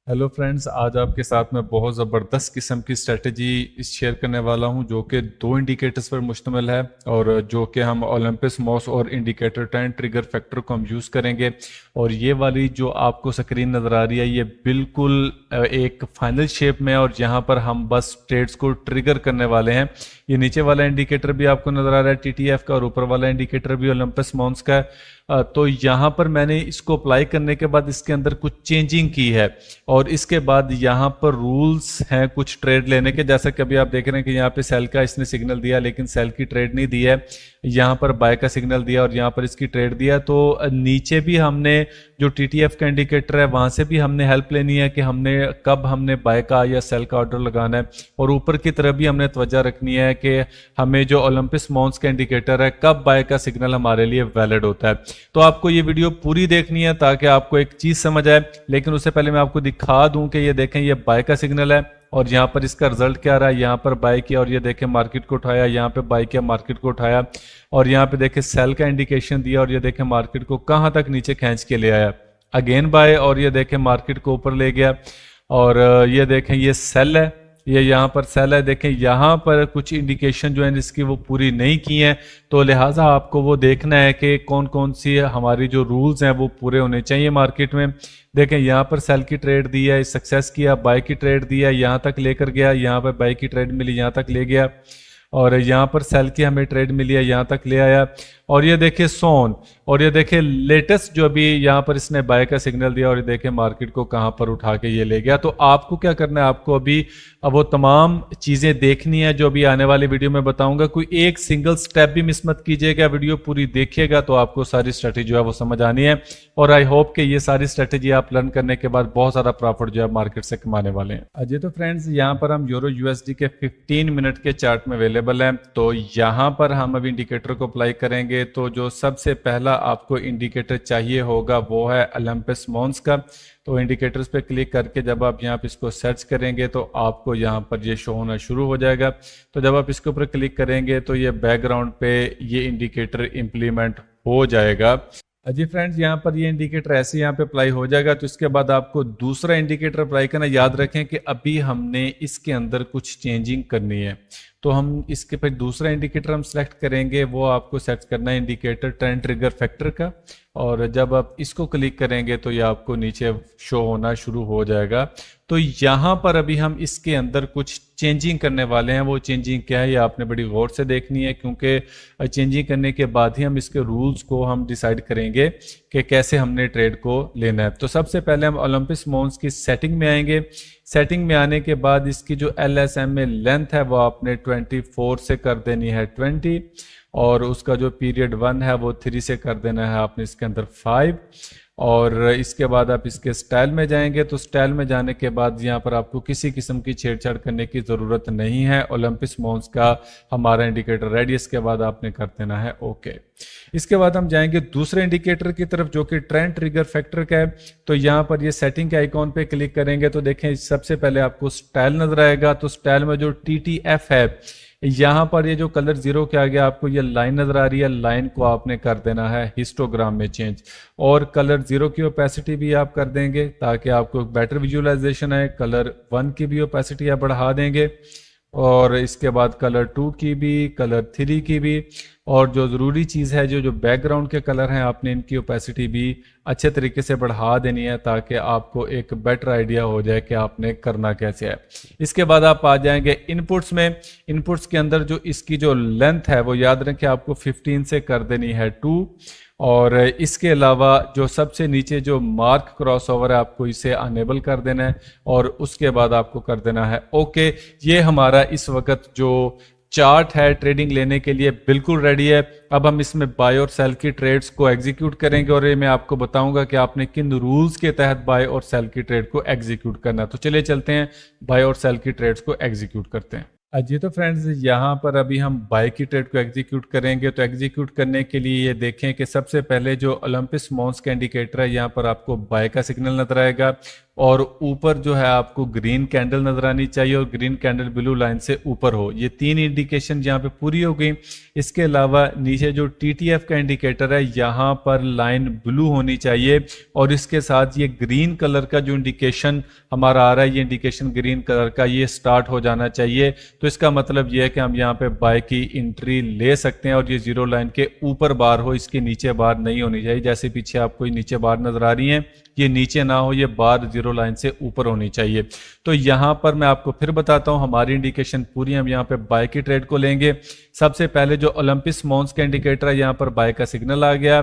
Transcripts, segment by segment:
Hello friends, आज आपके साथ मैं बहुत ज़बरदस्त किस्म की स्ट्रेटजी शेयर करने वाला हूं जो कि दो इंडिकेटर्स पर मुश्तमिल है और जो कि हम ओलंपस मॉस और इंडिकेटर 10 ट्रिगर फैक्टर को हम यूज़ करेंगे। और ये वाली जो आपको स्क्रीन नज़र आ रही है ये बिल्कुल एक फाइनल शेप में है और यहाँ पर हम बस ट्रेड्स को ट्रिगर करने वाले हैं। ये नीचे वाला इंडिकेटर भी आपको नज़र आ रहा है टीटीएफ का और ऊपर वाला इंडिकेटर भी ओलंपस मॉन्स का है। तो यहाँ पर मैंने इसको अप्लाई करने के बाद इसके अंदर कुछ चेंजिंग की है और इसके बाद यहाँ पर रूल्स हैं कुछ ट्रेड लेने के, जैसा कि अभी आप देख रहे हैं कि यहाँ पे सेल का इसने सिग्नल दिया लेकिन सेल की ट्रेड नहीं दी है। यहाँ पर बाय का सिग्नल दिया और यहाँ पर इसकी ट्रेड दिया। तो नीचे भी हमने जो टीटीएफ का इंडिकेटर है वहाँ से भी हमने हेल्प लेनी है कि हमने कब हमने बाय का या सेल का ऑर्डर लगाना है, और ऊपर की तरफ भी हमने तवज्जो रखनी है कि हमें जो ओलंपस मॉन्स का इंडिकेटर है कब बाय का सिग्नल हमारे लिए वैलिड होता है। तो आपको ये वीडियो पूरी देखनी है ताकि आपको एक चीज़ समझ आए, लेकिन उससे पहले मैं आपको दिखा दूं कि ये देखें ये बाय का सिग्नल है और यहाँ पर इसका रिजल्ट क्या रहा है। यहाँ पर बाय किया और ये देखें मार्केट को उठाया, यहाँ पे बाय किया मार्केट को उठाया और यहाँ पे देखें सेल का इंडिकेशन दिया और ये देखें मार्केट को कहाँ तक नीचे खींच के ले आया, अगेन बाय और ये देखें मार्केट को ऊपर ले गया। और ये देखें ये सेल है, ये यहाँ पर सेल है। देखें यहाँ पर कुछ इंडिकेशन जो है इसकी वो पूरी नहीं की हैं, तो लिहाजा आपको वो देखना है कि कौन कौन सी हमारी जो रूल्स हैं वो पूरे होने चाहिए मार्केट में। देखें यहाँ पर सेल की ट्रेड दी है, सक्सेस किया, बाय की ट्रेड दी है, यहाँ तक लेकर गया, यहाँ पर बाय की ट्रेड मिली, यहाँ तक ले गया और यहाँ पर सेल की हमें ट्रेड मिली है, यहाँ तक ले आया। और ये देखिए सोन, और ये देखिए लेटेस्ट जो अभी यहाँ पर इसने बाय का सिग्नल दिया और ये देखिए मार्केट को कहाँ पर उठा के ये ले गया। तो आपको क्या करना है, आपको अभी अब वो तमाम चीज़ें देखनी है जो अभी आने वाली वीडियो में बताऊंगा। कोई एक सिंगल स्टेप भी मिस मत कीजिएगा, वीडियो पूरी देखिएगा तो आपको सारी स्ट्रेटेजी जो है वो समझ आनी है। और आई होप कि ये सारी स्ट्रेटेजी आप लर्न करने के बाद बहुत सारा प्रॉफिट जो है मार्केट से कमाने वाले हैं। अजय तो फ्रेंड्स यहाँ पर हम यूरो यूएसडी के 15 मिनट के चार्ट में अवेलेबल हैं। तो यहाँ पर हम अभी इंडिकेटर को अप्लाई करेंगे। तो जो सबसे पहला आपको इंडिकेटर चाहिए होगा वो है ओलंपस मॉन्स का। तो इंडिकेटर्स पे क्लिक करके जब आप यहाँ पे इसको सर्च करेंगे तो आपको यहाँ पर ये शो होना शुरू हो जाएगा। तो जब आप इसके ऊपर क्लिक करेंगे तो ये बैकग्राउंड पे ये इंडिकेटर इम्प्लीमेंट हो जाएगा। जी फ्रेंड्स, यहाँ पर ये इंडिकेटर ऐसे यहाँ पे अप्लाई हो जाएगा। तो इसके बाद आपको दूसरा इंडिकेटर अप्लाई करना, याद रखें कि अभी हमने इसके अंदर कुछ चेंजिंग करनी है। तो हम इसके पर दूसरा इंडिकेटर हम सेलेक्ट करेंगे, वो आपको सेट करना है इंडिकेटर 10 ट्रिगर फैक्टर का। और जब आप इसको क्लिक करेंगे तो ये आपको नीचे शो होना शुरू हो जाएगा। तो यहाँ पर अभी हम इसके अंदर कुछ चेंजिंग करने वाले हैं। वो चेंजिंग क्या है ये आपने बड़ी गौर से देखनी है, क्योंकि चेंजिंग करने के बाद ही हम इसके रूल्स को हम डिसाइड करेंगे कि कैसे हमने ट्रेड को लेना है। तो सबसे पहले हम ओलंपस मॉन्स की सेटिंग में आएंगे। सेटिंग में आने के बाद इसकी जो LSMA लेंथ है वो आपने 24 से कर देनी है 20, और उसका जो पीरियड 1 है वो 3 से कर देना है आपने इसके अंदर 5। और इसके बाद आप इसके स्टाइल में जाएंगे। तो स्टाइल में जाने के बाद यहाँ पर आपको किसी किस्म की छेड़छाड़ करने की ज़रूरत नहीं है। ओलंपस मॉन्स का हमारा इंडिकेटर रेडी, इसके बाद आपने कर देना है ओके। इसके बाद हम जाएंगे दूसरे इंडिकेटर की तरफ जो कि ट्रेंड ट्रिगर फैक्टर का है। तो यहाँ पर ये सेटिंग के आइकॉन पे क्लिक करेंगे तो देखें सबसे पहले आपको स्टाइल नजर आएगा। तो स्टाइल में जो TTF है यहाँ पर ये जो कलर 0 के आगे आपको ये लाइन नजर आ रही है, लाइन को आपने कर देना है हिस्टोग्राम में चेंज। और कलर 0 की ओपेसिटी भी आप कर देंगे ताकि आपको बेटर विजुअलाइजेशन है। कलर 1 की भी ओपेसिटी आप बढ़ा देंगे और इसके बाद कलर 2 की भी, कलर 3 की भी। और जो ज़रूरी चीज़ है जो बैकग्राउंड के कलर हैं आपने इनकी ओपेसिटी भी अच्छे तरीके से बढ़ा देनी है ताकि आपको एक बेटर आइडिया हो जाए कि आपने करना कैसे है। इसके बाद आप आ जाएंगे इनपुट्स में। इनपुट्स के अंदर जो इसकी जो लेंथ है वो याद रखें आपको 15 से कर देनी है 2। और इसके अलावा जो सबसे नीचे जो मार्क क्रॉसओवर है आपको इसे अनेबल कर देना है और उसके बाद आपको कर देना है ओके। ये हमारा इस वक्त जो चार्ट है ट्रेडिंग लेने के लिए बिल्कुल रेडी है। अब हम इसमें बाय और सेल की ट्रेड्स को एग्जीक्यूट करेंगे और ये मैं आपको बताऊंगा कि आपने किन रूल्स के तहत बाय और सेल की ट्रेड को एग्जीक्यूट करना है। तो चलिए चलते हैं बाय और सेल की ट्रेड्स को एग्जीक्यूट करते हैं। जी तो फ्रेंड्स, यहाँ पर अभी हम बाय की ट्रेड को एग्जीक्यूट करेंगे। तो एग्जीक्यूट करने के लिए ये देखें कि सबसे पहले जो ओलंपस मॉन्स का इंडिकेटर है यहाँ पर आपको बाय का सिग्नल नजर आएगा। और ऊपर जो है आपको ग्रीन कैंडल नजर आनी चाहिए और ग्रीन कैंडल ब्लू लाइन से ऊपर हो। ये 3 इंडिकेशन यहाँ पे पूरी हो गई। इसके अलावा नीचे जो TTF का इंडिकेटर है यहाँ पर लाइन ब्लू होनी चाहिए और इसके साथ ये ग्रीन कलर का जो इंडिकेशन हमारा आ रहा है, ये इंडिकेशन ग्रीन कलर का, ये स्टार्ट हो जाना चाहिए। तो इसका मतलब ये है कि हम यहाँ पे बाय की एंट्री ले सकते हैं और ये जीरो लाइन के ऊपर बार हो, इसके नीचे बार नहीं होनी चाहिए। जैसे पीछे आपको नीचे बार नजर आ रही है, ये नीचे ना हो, ये बार जीरो लाइन से ऊपर होनी चाहिए। तो यहाँ पर मैं आपको फिर बताता हूँ हमारी इंडिकेशन पूरी, हम यहाँ पे बाय की ट्रेड को लेंगे। सबसे पहले जो ओलंपिस मॉन्स का इंडिकेटर है, यहाँ पर बाय का सिग्नल आ गया,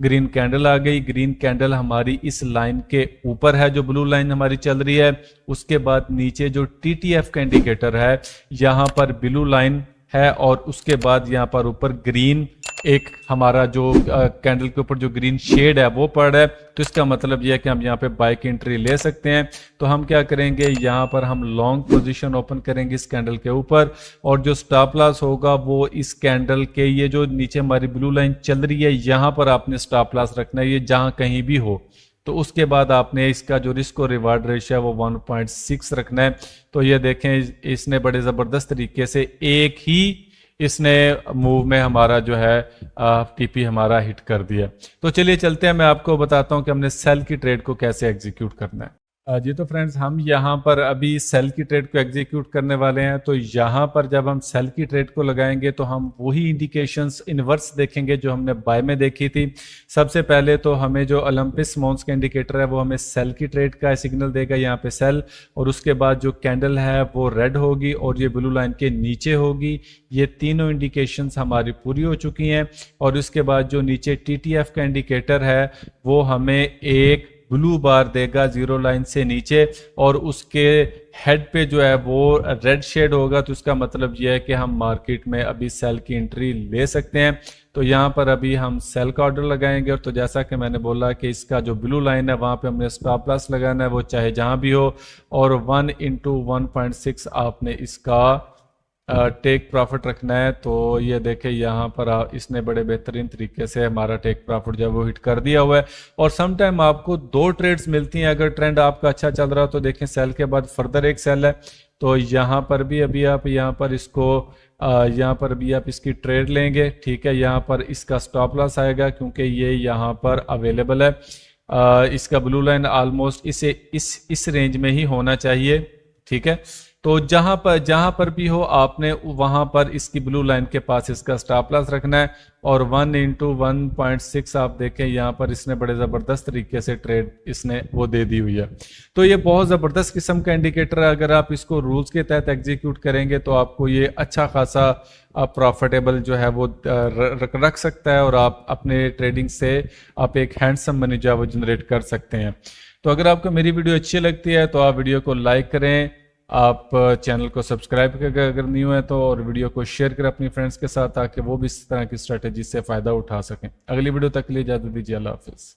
ग्रीन कैंडल आ गई। ग्रीन कैंडल हमारी इस लाइन के ऊपर है, जो ब्लू लाइन हमारी चल रही है। उसके बाद नीचे जो TTF का इंडिकेटर है यहाँ पर ब्लू लाइन है और उसके बाद यहाँ पर ऊपर ग्रीन एक हमारा जो कैंडल के ऊपर जो ग्रीन शेड है वो पड़ रहा है। तो इसका मतलब यह है कि हम यहाँ पे बाय की एंट्री ले सकते हैं। तो हम क्या करेंगे, यहाँ पर हम लॉन्ग पोजीशन ओपन करेंगे इस कैंडल के ऊपर और जो स्टॉप लॉस होगा वो इस कैंडल के, ये जो नीचे हमारी ब्लू लाइन चल रही है यहाँ पर आपने स्टॉप लॉस रखना है, ये जहाँ कहीं भी हो। तो उसके बाद आपने इसका जो रिस्क और रिवार्ड रेशियो है वो 1.6 रखना है। तो ये देखें इसने बड़े ज़बरदस्त तरीके से एक ही इसने मूव में हमारा जो है TP हमारा हिट कर दिया। तो चलिए चलते हैं, मैं आपको बताता हूं कि हमने सेल की ट्रेड को कैसे एग्जीक्यूट करना है। जी तो फ्रेंड्स, हम यहाँ पर अभी सेल की ट्रेड को एग्जीक्यूट करने वाले हैं। तो यहाँ पर जब हम सेल की ट्रेड को लगाएंगे तो हम वही इंडिकेशंस इनवर्स देखेंगे जो हमने बाय में देखी थी। सबसे पहले तो हमें जो ओलंपिस मॉन्स का इंडिकेटर है वो हमें सेल की ट्रेड का सिग्नल देगा, यहाँ पे सेल, और उसके बाद जो कैंडल है वो रेड होगी और ये ब्लू लाइन के नीचे होगी। ये तीनों इंडिकेशंस हमारी पूरी हो चुकी हैं और उसके बाद जो नीचे TTF का इंडिकेटर है वो हमें एक ब्लू बार देगा जीरो लाइन से नीचे और उसके हेड पे जो है वो रेड शेड होगा। तो इसका मतलब यह है कि हम मार्केट में अभी सेल की एंट्री ले सकते हैं। तो यहाँ पर अभी हम सेल का ऑर्डर लगाएंगे और तो जैसा कि मैंने बोला कि इसका जो ब्लू लाइन है वहाँ पे हमने स्टॉप लॉस लगाना है, वो चाहे जहाँ भी हो, और 1/1.6 आपने इसका टेक प्रॉफिट रखना है। तो ये देखें यहाँ पर इसने बड़े बेहतरीन तरीके से हमारा टेक प्रॉफिट जो है वो हिट कर दिया हुआ है। और सम टाइम आपको 2 ट्रेड्स मिलती हैं अगर ट्रेंड आपका अच्छा चल रहा हो। तो देखें सेल के बाद फर्दर एक सेल है, तो यहाँ पर भी अभी आप यहाँ पर इसको यहाँ पर भी आप इसकी ट्रेड लेंगे, ठीक है। यहाँ पर इसका स्टॉप लॉस आएगा क्योंकि ये यहाँ पर अवेलेबल है। इसका ब्लू लाइन ऑलमोस्ट इस रेंज में ही होना चाहिए, ठीक है। तो जहां पर भी हो आपने वहां पर इसकी ब्लू लाइन के पास इसका स्टॉप लॉस रखना है। और 1/1.6 आप देखें यहाँ पर इसने बड़े ज़बरदस्त तरीके से ट्रेड इसने वो दे दी हुई है। तो ये बहुत ज़बरदस्त किस्म का इंडिकेटर है। अगर आप इसको रूल्स के तहत एग्जीक्यूट करेंगे तो आपको ये अच्छा खासा प्रॉफिटेबल जो है वो रख सकता है और आप अपने ट्रेडिंग से आप एक हैंडसम मनी जो है वो जनरेट कर सकते हैं। तो अगर आपको मेरी वीडियो अच्छी लगती है तो आप वीडियो को लाइक करें, आप चैनल को सब्सक्राइब करें अगर न्यू है तो, और वीडियो को शेयर करें अपनी फ्रेंड्स के साथ ताकि वो भी इस तरह की स्ट्रेटेजी से फ़ायदा उठा सकें। अगली वीडियो तक के लिए इजाज़त दीजिए, अल्लाह हाफिज़।